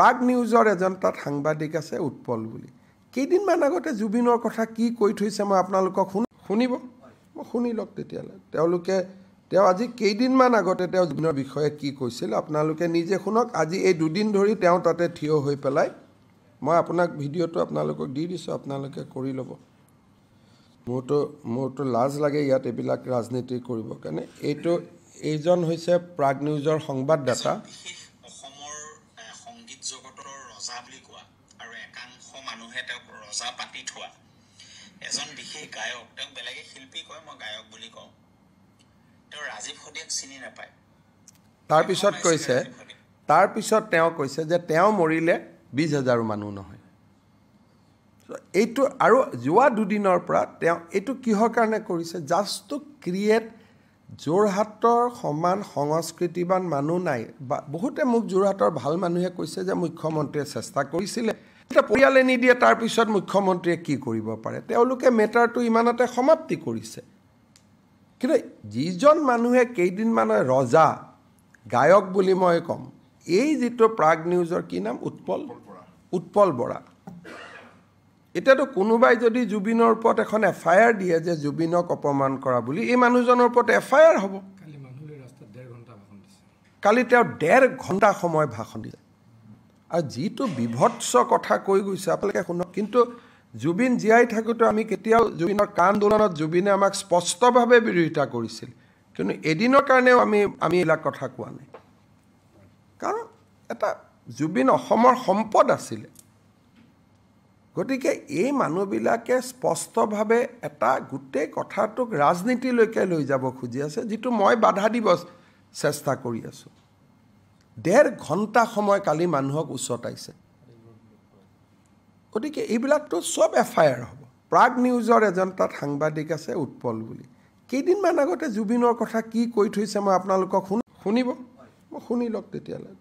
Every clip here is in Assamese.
প্ৰাগ নিউজৰ এজন তাত সাংবাদিক আছে উৎপল বুলি কেইদিনমান আগতে জুবিনৰ কথা কি কৈ থৈছে মই আপোনালোকক শুনিব মই শুনি লওক তেতিয়ালে তেওঁ আজি কেইদিনমান আগতে তেওঁ জুবিনৰ বিষয়ে কি কৈছিল আপোনালোকে নিজে শুনক আজি এই দুদিন ধৰি তেওঁ তাতে থিয় হৈ পেলাই মই আপোনাক ভিডিঅটো আপোনালোকক দি দিছো আপোনালোকে কৰি ল'ব মোৰটো লাজ লাগে ইয়াত এবিলাক ৰাজনীতি কৰিব কাৰণে এইজন হৈছে প্ৰাগ নিউজৰ সংবাদদাতা জগতৰ ৰজা বুলি কোৱা আৰু একাংশ মানুহে তেওঁক ৰজা পাতি থোৱা এজন বিশেষ গায়ক তেওঁক বেলেগে শিল্পী কয় মই গায়ক বুলি কওঁ তেওঁ ৰাজীৱ হদিয়াক চিনি নাপায় তাৰপিছত তেওঁ কৈছে যে তেওঁ মৰিলে 20,000 মানুহ নহয় এইটো আৰু যোৱা দুদিনৰ পৰা তেওঁ এইটো কিহৰ কাৰণে কৰিছে জাষ্ট টু ক্ৰিয়েট যোৰহাটৰ সমান সংস্কৃতিবান মানুহ নাই বা বহুতে মোক যোৰহাটৰ ভাল মানুহে কৈছে যে মুখ্যমন্ত্ৰীয়ে চেষ্টা কৰিছিল এটা পৰিয়ালে নিদিয়ে তাৰ পিছত মুখ্যমন্ত্ৰীয়ে কি কৰিব পাৰে তেওঁলোকে মেটাৰটো ইমানতে সমাপ্তি কৰিছে কিন্তু যিজন মানুহে কেইদিনমানৰ ৰজা গায়ক বুলি মই কম এই যেটো প্ৰাগ নিউজৰ কি নাম উৎপল বৰা এটাতো কোনোবাই যদি জুবিনৰ ওপৰত এখন এফআইআৰ দিয়ে যে জুবিনক অপমান কৰা বুলি এই মানুহজনৰ ওপৰত এফআইআৰ হ'ব কালি তেওঁ 1.5 ঘণ্টা সময় ভাষণ দিছে আৰু যিটো বিভৎস কথা কৈ গৈছে আপোনালোকে শুনক কিন্তু জুবিন জীয়াই থাকোতে আমি কেতিয়াও জুবিনৰ আন্দোলনত জুবিনে আমাক স্পষ্টভাৱে বিৰোধিতা কৰিছিল কিন্তু এদিনৰ কাৰণেও আমি এলা কথা কোৱা নাই কাৰণ এটা জুবিন অসমৰ সম্পদ আছিল গতিকে এই মানুহবিলাকে স্পষ্টভাৱে এটা গোটেই কথাটোক ৰাজনীতিলৈকে লৈ যাব খুজি আছে যেটো মই বাধা দিব চেষ্টা কৰি আছো 1.5 ঘণ্টা সময় কালি মানুহক উছটাইছে গতিকে এইবিলাকটো সব এফআইআৰ হ'ব প্ৰাগ নিউজৰ এজন তাত সাংবাদিক আছে উৎপল বুলি কেইদিনমান আগতে জুবিনৰ কথা কি কৈ থৈছে মই আপোনালোকক শুনিব মই শুনি লওক তেতিয়ালে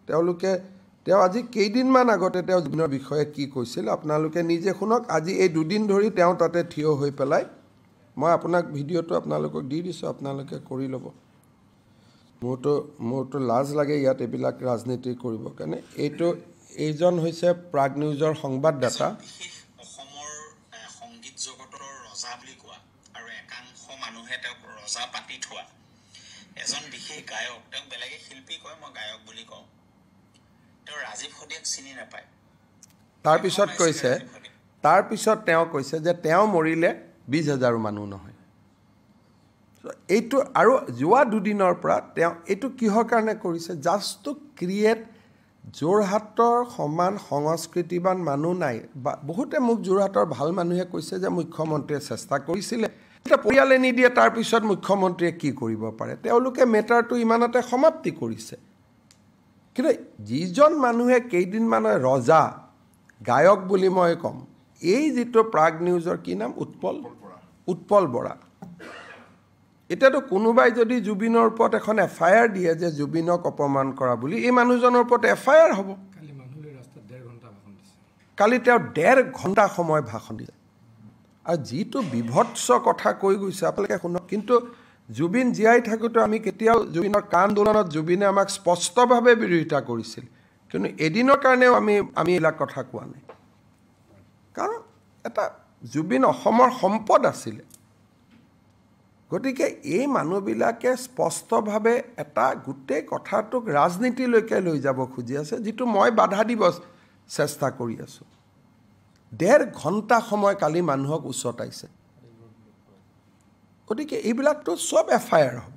তেওঁ আজি কেইদিনমান আগতে তেওঁ জুবিনৰ বিষয়ে কি কৈছিল আপোনালোকে নিজে শুনক আজি এই দুদিন ধৰি তেওঁ তাতে থিয় হৈ পেলাই মই আপোনাক ভিডিঅটো আপোনালোকক দি দিছো আপোনালোকে কৰি ল'ব মোৰটো লাজ লাগে ইয়াত এবিলাক ৰাজনীতি কৰিব কাৰণে এইজন হৈছে প্ৰাগ নিউজৰ সংবাদদাতা অসমৰ সংগীত জগতৰ ৰজা বুলি কোৱা আৰু একাংশ মানুহে তেওঁক ৰজা পাতি থোৱা এজন বিশেষ গায়ক তেওঁক বেলেগে শিল্পী কয় মই গায়ক বুলি কওঁ তেওঁ ৰাজীৱ হদিয়াক চিনি নাপায় তাৰপিছত তেওঁ কৈছে যে তেওঁ মৰিলে 20,000 মানুহ নহয় এইটো আৰু যোৱা দুদিনৰ পৰা তেওঁ এইটো কিহৰ কাৰণে কৰিছে জাষ্ট টু ক্ৰিয়েট যোৰহাটৰ সমান সংস্কৃতিবান মানুহ নাই বা বহুতে মোক যোৰহাটৰ ভাল মানুহে কৈছে যে মুখ্যমন্ত্ৰীয়ে চেষ্টা কৰিছিল এটা পৰিয়ালে নিদিয়ে তাৰ পিছত মুখ্যমন্ত্ৰীয়ে কি কৰিব পাৰে তেওঁলোকে মেটাৰটো ইমানতে সমাপ্তি কৰিছে কিন্তু যিজন মানুহে কেইদিনমানৰ ৰজা গায়ক বুলি মই কম এই যেটো প্ৰাগ নিউজৰ কি নাম উৎপল বৰা এটাতো কোনোবাই যদি জুবিনৰ ওপৰত এখন এফআইআৰ দিয়ে যে জুবিনক অপমান কৰা বুলি এই মানুহজনৰ ওপৰত এফআইআৰ হ'ব কালি তেওঁ 1.5 ঘণ্টা সময় ভাষণ দিছে আৰু যিটো বিভৎস কথা কৈ গৈছে আপোনালোকে শুনক কিন্তু জুবিন জীয়াই থাকোতে আমি কেতিয়াও জুবিনৰ আন্দোলনত জুবিনে আমাক স্পষ্টভাৱে বিৰোধিতা কৰিছিল কিন্তু এদিনৰ কাৰণেও আমি এলা কথা কোৱা নাই কাৰণ এটা জুবিন অসমৰ সম্পদ আছিল গতিকে এই মানুহবিলাকে স্পষ্টভাৱে এটা গোটেই কথাটোক ৰাজনীতিলৈকে লৈ যাব খুজি আছে যেটো মই বাধা দিব চেষ্টা কৰি আছো 1.5 ঘণ্টা সময় কালি মানুহক উছটাইছে গতিকে এইবিলাকটো সব এফআইআৰ হ'ব